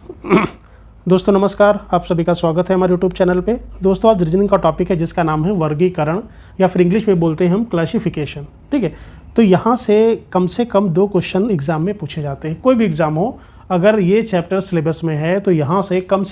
दोस्तों नमस्कार, आप सभी का स्वागत है हमारे यूट्यूब चैनल पे। दोस्तों आज रीजनिंग का टॉपिक है जिसका नाम है वर्गीकरण, या फिर इंग्लिश में बोलते हैं हम क्लासिफिकेशन। ठीक है, तो यहाँ से कम 2 क्वेश्चन एग्जाम में पूछे जाते हैं। कोई भी एग्जाम हो, अगर ये चैप्टर सिलेबस में है तो यहाँ से कम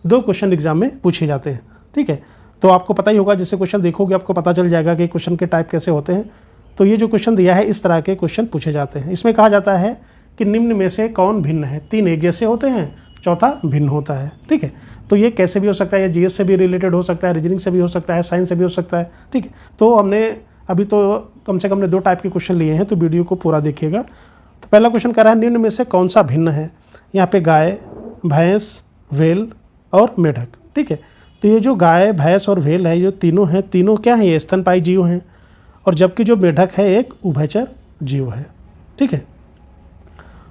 2 क्वेश्चन एग्जाम में पूछे जाते हैं। ठीक है, तो आपको पता ही होगा, जैसे क्वेश्चन देखोगे आपको पता चल जाएगा कि क्वेश्चन के टाइप कैसे होते हैं। तो ये जो क्वेश्चन दिया है इस तरह के क्वेश्चन पूछे जाते हैं। इसमें कहा जाता है कि निम्न में से कौन भिन्न है। 3 एक जैसे होते हैं, चौथा भिन्न होता है। ठीक है, तो ये कैसे भी हो सकता है, ये जीएस से भी रिलेटेड हो सकता है, रीजनिंग से भी हो सकता है, साइंस से भी हो सकता है। ठीक है, तो हमने अभी तो कम से कम 2 टाइप के क्वेश्चन लिए हैं, तो वीडियो को पूरा देखिएगा। तो पहला क्वेश्चन कह रहा है निम्न में से कौन सा भिन्न है। यहाँ पे गाय, भैंस, वेल और मेढक। ठीक है, तो ये जो गाय, भैंस और वेल है, ये तीनों हैं, तीनों क्या है, ये स्तनपायी जीव हैं। और जबकि जो मेढक है एक उभयचर जीव है। ठीक है,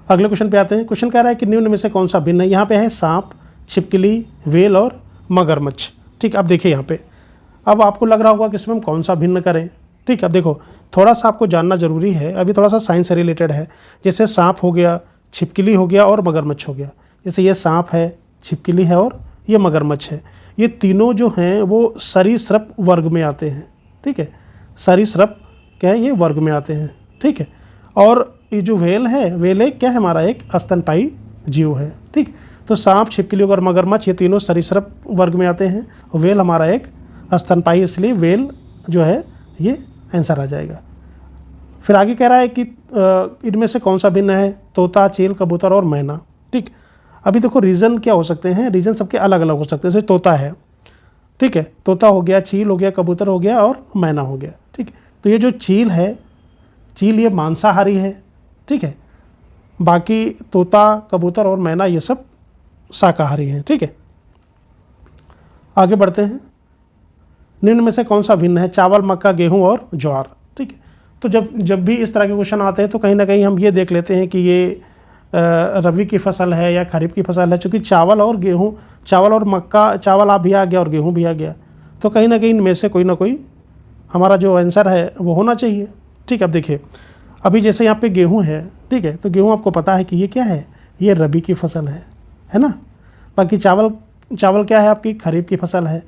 अगले क्वेश्चन पे आते हैं। क्वेश्चन कह रहा है कि निम्न में से कौन सा भिन्न है। यहाँ पे है सांप, छिपकली, वेल और मगरमच्छ। ठीक, अब देखिए यहाँ पे, अब आपको लग रहा होगा कि इसमें हम कौन सा भिन्न करें। ठीक, अब देखो थोड़ा सा आपको जानना जरूरी है, अभी थोड़ा सा साइंस से रिलेटेड है। जैसे सांप हो गया, छिपकली हो गया और मगरमच्छ हो गया। जैसे ये सांप है, छिपकली है और ये मगरमच्छ है। ये तीनों जो हैं वो सरीसृप वर्ग में आते हैं। ठीक है, सरीसृप क्या है, ये वर्ग में आते हैं। ठीक है, और ये जो वेल है, वेल एक क्या है, हमारा एक स्तनपायी जीव है। ठीक, तो सांप, छिपकली और मगरमच्छ ये तीनों सरीसृप वर्ग में आते हैं। वेल हमारा एक स्तनपायी, इसलिए वेल जो है ये आंसर आ जाएगा। फिर आगे कह रहा है कि इनमें से कौन सा भिन्न है। तोता, चील, कबूतर और मैना। ठीक, अभी देखो रीज़न क्या हो सकते हैं, रीज़न सबके अलग अलग हो सकते हैं। जैसे तोता है, ठीक है, तोता हो गया, चील हो गया, कबूतर हो गया और मैना हो गया। ठीक, तो ये जो चील है, चील ये मांसाहारी है। ठीक है, बाकी तोता, कबूतर और मैना ये सब शाकाहारी हैं। ठीक है, आगे बढ़ते हैं। निम्न में से कौन सा भिन्न है। चावल, मक्का, गेहूं और ज्वार। ठीक है, तो जब भी इस तरह के क्वेश्चन आते हैं तो कहीं ना कहीं हम ये देख लेते हैं कि ये रबी की फसल है या खरीफ की फसल है। चूँकि चावल और गेहूँ, चावल और मक्का, चावल आप भी आ गया और गेहूँ भी आ गया, तो कहीं ना कहीं इनमें से कोई ना कोई हमारा जो आंसर है वो होना चाहिए। ठीक, अब देखिए, अभी जैसे यहाँ पे गेहूं है, ठीक है, तो गेहूं आपको पता है कि ये क्या है, ये रबी की फसल है ना। बाकी चावल क्या है, आपकी खरीफ की फसल है।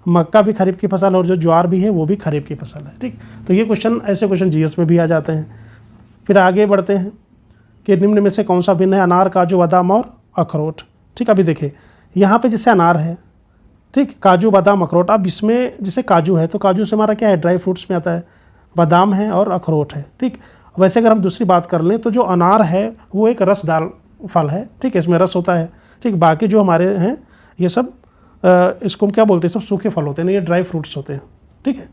मक्का भी खरीफ की फसल, और जो ज्वार भी है वो भी खरीफ की फसल है। ठीक, तो ये क्वेश्चन, ऐसे क्वेश्चन जीएस में भी आ जाते हैं। फिर आगे बढ़ते हैं कि निम्न में से कौन सा भिन्न है। अनार, काजू, बादाम और अखरोट। ठीक, अभी देखिए यहाँ पे जैसे अनार है, ठीक, काजू, बादाम, अखरोट। अब इसमें जैसे काजू है तो काजू से हमारा क्या है, ड्राई फ्रूट्स में आता है। बादाम है और अखरोट है। ठीक, वैसे अगर हम दूसरी बात कर लें तो जो अनार है वो एक रसदार फल है। ठीक है, इसमें रस होता है। ठीक, बाकी जो हमारे हैं ये सब इसको हम क्या बोलते हैं, सब सूखे फल होते हैं ना, ये ड्राई फ्रूट्स होते हैं। ठीक है,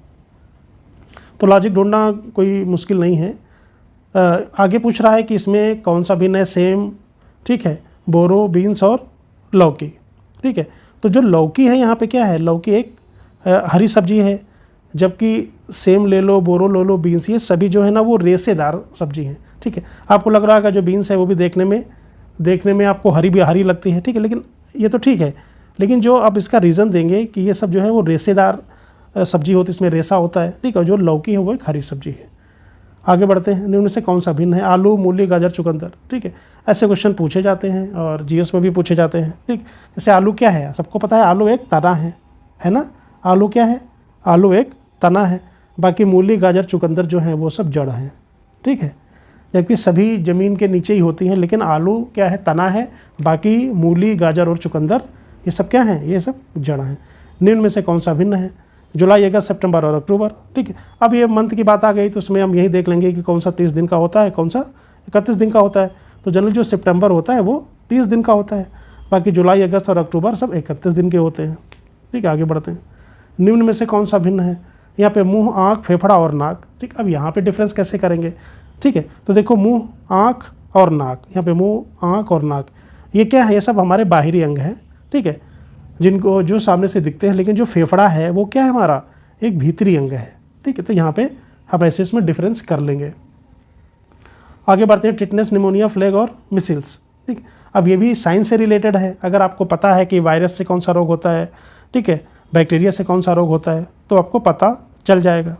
तो लॉजिक ढूंढना कोई मुश्किल नहीं है। आगे पूछ रहा है कि इसमें कौन सा भिन्न है। सेम, ठीक है, बोरो, बीन्स और लौकी। ठीक है, तो जो लौकी है यहाँ पे क्या है, लौकी एक हरी सब्जी है, जबकि सेम ले लो, बोरो ले लो, बीन्स, ये सभी जो है ना वो रेशेदार सब्जी हैं। ठीक है, आपको लग रहा है कि जो बीन्स है वो भी देखने में आपको हरी लगती है। ठीक है, लेकिन ये तो ठीक है, लेकिन जो आप इसका रीज़न देंगे कि ये सब जो है वो रेशेदार सब्जी होती है, इसमें रेशा होता है। ठीक है, जो लौकी है वो एक हरी सब्जी है। आगे बढ़ते हैं। निम्न से कौन सा भिन्न है। आलू, मूली, गाजर, चुकंदर। ठीक है, ऐसे क्वेश्चन पूछे जाते हैं और जीएस में भी पूछे जाते हैं। ठीक, जैसे आलू क्या है, सबको पता है, आलू एक तना है ना। आलू क्या है, आलू एक तना है। बाकी मूली, गाजर, चुकंदर जो हैं वो सब जड़ हैं। ठीक है, जबकि सभी ज़मीन के नीचे ही होती हैं, लेकिन आलू क्या है, तना है। बाकी मूली, गाजर और चुकंदर ये सब क्या हैं, ये सब जड़ हैं। निम्न में से कौन सा भिन्न है। जुलाई, अगस्त, सितंबर और अक्टूबर। ठीक है, अब ये मंथ की बात आ गई तो उसमें हम यही देख लेंगे कि कौन सा 30 दिन का होता है, कौन सा 31 दिन का होता है। तो जनरली जो सितंबर होता है वो 30 दिन का होता है। बाकी जुलाई, अगस्त और अक्टूबर सब 31 दिन के होते हैं। ठीक है, आगे बढ़ते हैं। निम्न में से कौन सा भिन्न है। यहाँ पे मुंह, आँख, फेफड़ा और नाक। ठीक, अब यहाँ पे डिफरेंस कैसे करेंगे। ठीक है, तो देखो मुंह, आँख और नाक, यहाँ पे मुंह, आँख और नाक, ये क्या है, ये सब हमारे बाहरी अंग हैं। ठीक है, जिनको जो सामने से दिखते हैं, लेकिन जो फेफड़ा है वो क्या है, हमारा एक भीतरी अंग है। ठीक है, तो यहाँ पे हम ऐसे इसमें डिफरेंस कर लेंगे। आगे बढ़ते हैं। टिटनेस, निमोनिया, प्लेग और मिसिल्स। ठीक, अब ये भी साइंस से रिलेटेड है। अगर आपको पता है कि वायरस से कौन सा रोग होता है, ठीक है, बैक्टीरिया से कौन सा रोग होता है, तो आपको पता चल जाएगा।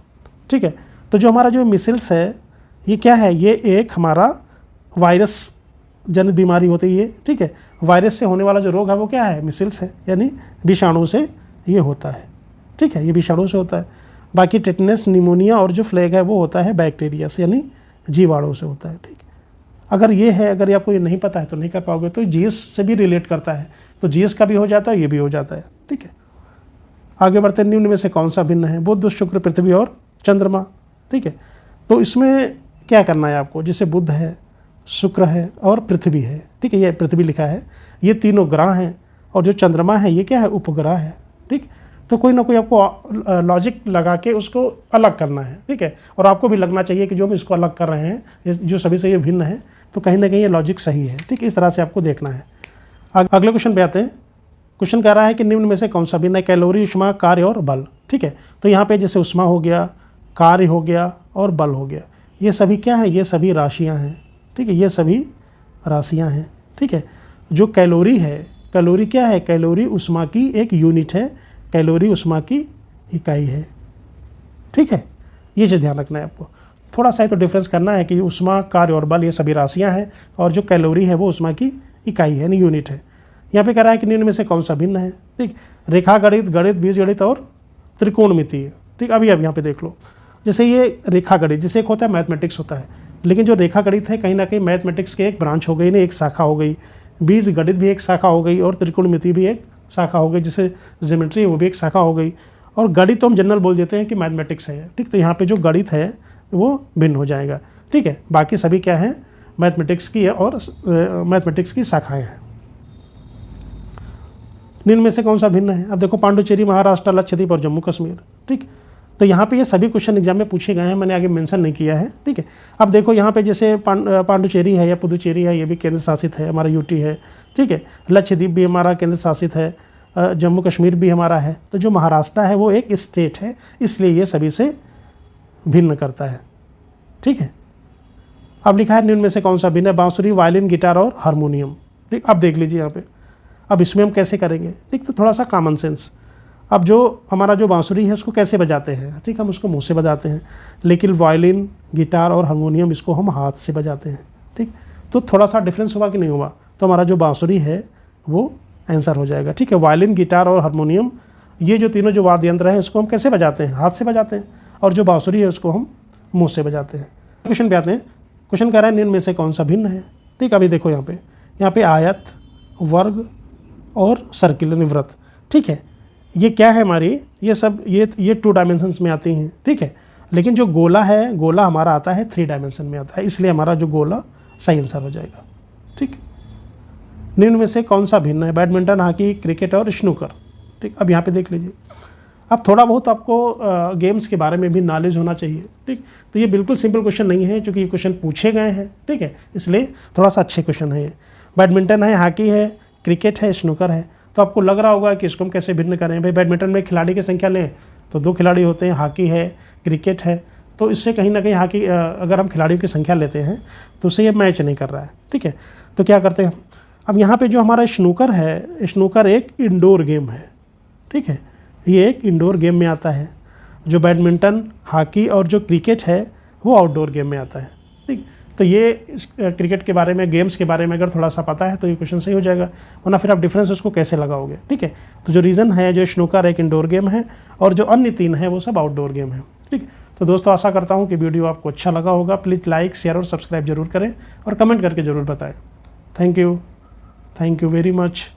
ठीक है, तो जो हमारा जो मिसिल्स है ये क्या है, ये एक हमारा वायरस जनित बीमारी होती है। ठीक है, वायरस से होने वाला जो रोग है वो क्या है, मिसिल्स है, यानी विषाणु से ये होता है, ठीक है, ये विषाणु से होता है। बाकी टेटनस, निमोनिया और जो फ्लैग है वो होता है बैक्टीरिया से, यानी जीवाणु से होता है, ठीक है। अगर ये है, अगर आपको ये नहीं पता है तो नहीं कर पाओगे। तो जीएस से भी रिलेट करता है, तो जीएस का भी हो जाता है, ये भी हो जाता है, ठीक है। आगे बढ़ते हैं, निम्न में से कौन सा भिन्न है, बुध, शुक्र, पृथ्वी और चंद्रमा, ठीक है। तो इसमें क्या करना है आपको, जैसे बुध है, शुक्र है और पृथ्वी है, ठीक है, ये पृथ्वी लिखा है, ये तीनों ग्रह हैं, और जो चंद्रमा है ये क्या है, उपग्रह है, ठीक। तो कोई ना कोई आपको लॉजिक लगा के उसको अलग करना है, ठीक है। और आपको भी लगना चाहिए कि जो हम इसको अलग कर रहे हैं, जो सभी से ये भिन्न है, तो कहीं ना कहीं ये लॉजिक सही है, ठीक। इस तरह से आपको देखना है। अगले क्वेश्चन पे आते हैं। क्वेश्चन कह रहा है कि निम्न में से कौन सा भिन्न है, कैलोरी, ऊष्मा, कार्य और बल, ठीक है। तो यहाँ पे जैसे ऊष्मा हो गया, कार्य हो गया और बल हो गया, ये सभी क्या है, ये सभी राशियाँ हैं, ठीक है, ये सभी राशियाँ हैं, ठीक है। जो कैलोरी है, कैलोरी क्या है, कैलोरी ऊष्मा की एक यूनिट है, कैलोरी ऊष्मा की इकाई है, ठीक है। ये चीज़ ध्यान रखना है आपको, थोड़ा सा तो डिफरेंस करना है कि ऊष्मा, कार्य और बल ये सभी राशियाँ हैं, और जो कैलोरी है वो ऊष्मा की इकाई है, यानी यूनिट है। यहाँ पे कह रहा है कि निम्न में से कौन सा भिन्न है, ठीक। रेखा गणित, गणित, बीजगणित और त्रिकोणमितीय, ठीक। अभी अब यहाँ पे देख लो, जैसे ये रेखा गणित, जैसे एक होता है मैथमेटिक्स होता है, लेकिन जो रेखा गणित है कहीं ना कहीं मैथमेटिक्स के एक ब्रांच हो गई, ना एक शाखा हो गई, बीज गणित भी एक शाखा हो गई, और त्रिकोणमिति भी एक शाखा हो गई, जैसे ज्योमेट्री है वो भी एक शाखा हो गई। और गणित तो हम जनरल बोल देते हैं कि मैथमेटिक्स है, ठीक। तो यहाँ पे जो गणित है वो भिन्न हो जाएगा, ठीक है। बाकी सभी क्या है, मैथमेटिक्स की है और मैथमेटिक्स की शाखाएँ हैं। निम्न में से कौन सा भिन्न है, अब देखो, पांडुचेरी, महाराष्ट्र, लक्षद्वीप और जम्मू कश्मीर, ठीक। तो यहाँ पे ये सभी क्वेश्चन एग्जाम में पूछे गए हैं, मैंने आगे मेंशन नहीं किया है, ठीक है। अब देखो यहाँ पे जैसे पांडुचेरी है या पुदुचेरी है, ये भी केंद्र शासित है, हमारा यूटी है, ठीक है। लक्षद्वीप भी हमारा केंद्र शासित है, जम्मू कश्मीर भी हमारा है। तो जो महाराष्ट्र है वो एक स्टेट है, इसलिए ये सभी से भिन्न करता है, ठीक है। अब लिखा है निम्न में से कौन सा भिन्न है, बांसुरी, वायलिन, गिटार और हारमोनियम, ठीक। अब देख लीजिए यहाँ पे, अब इसमें हम कैसे करेंगे, ठीक। तो थोड़ा सा कॉमन सेंस, अब जो हमारा जो बांसुरी है उसको कैसे बजाते हैं, ठीक, हम उसको मुंह से बजाते हैं, लेकिन वायलिन, गिटार और हारमोनियम इसको हम हाथ से बजाते हैं, ठीक। तो थोड़ा सा डिफरेंस हुआ कि नहीं हुआ, तो हमारा जो बांसुरी है वो आंसर हो जाएगा, ठीक है। वायलिन, गिटार और हारमोनियम, ये जो तीनों जो वाद्य यंत्र हैं इसको हम कैसे बजाते हैं, हाथ से बजाते हैं, और जो बांसुरी है उसको हम मुँह से बजाते हैं। क्वेश्चन पे आते हैं। क्वेश्चन कह रहा है निम्न में से कौन सा भिन्न है, ठीक। अभी देखो यहाँ पे आयत, वर्ग और सर्किल यानी वृत्त, ठीक है। ये क्या है हमारी, ये सब ये 2 डायमेंशंस में आती हैं, ठीक है। लेकिन जो गोला है, गोला हमारा आता है 3 डायमेंशन में आता है, इसलिए हमारा जो गोला सही आंसर हो जाएगा, ठीक। निम्न में से कौन सा भिन्न है, बैडमिंटन, हॉकी, क्रिकेट और स्नूकर, ठीक। अब यहाँ पे देख लीजिए, अब थोड़ा बहुत आपको गेम्स के बारे में भी नॉलेज होना चाहिए, ठीक। तो ये बिल्कुल सिंपल क्वेश्चन नहीं है, क्योंकि ये क्वेश्चन पूछे गए हैं, ठीक है, इसलिए थोड़ा सा अच्छे क्वेश्चन है ये। बैडमिंटन है, हॉकी है, क्रिकेट है, स्नूकर है। तो आपको लग रहा होगा कि इसको हम कैसे भिन्न करें, भाई बैडमिंटन में खिलाड़ी की संख्या लें तो 2 खिलाड़ी होते हैं, हॉकी है, क्रिकेट है, तो इससे कहीं ना कहीं हॉकी अगर हम खिलाड़ियों की संख्या लेते हैं तो उससे ये मैच नहीं कर रहा है, ठीक है। तो क्या करते हैं, अब यहाँ पे जो हमारा स्नूकर है, स्नूकर एक इंडोर गेम है, ठीक है, ये एक इंडोर गेम में आता है। जो बैडमिंटन, हॉकी और जो क्रिकेट है वो आउटडोर गेम में आता है, ठीक। तो ये इस क्रिकेट के बारे में, गेम्स के बारे में अगर थोड़ा सा पता है तो ये क्वेश्चन सही हो जाएगा, वरना फिर आप डिफरेंस उसको कैसे लगाओगे, ठीक है। तो जो रीज़न है, जो स्नूकर एक इंडोर गेम है और जो अन्य 3 है वो सब आउटडोर गेम है, ठीक। तो दोस्तों आशा करता हूँ कि वीडियो आपको अच्छा लगा होगा। प्लीज़ लाइक, शेयर और सब्सक्राइब जरूर करें और कमेंट करके ज़रूर बताएं। Thank you very much.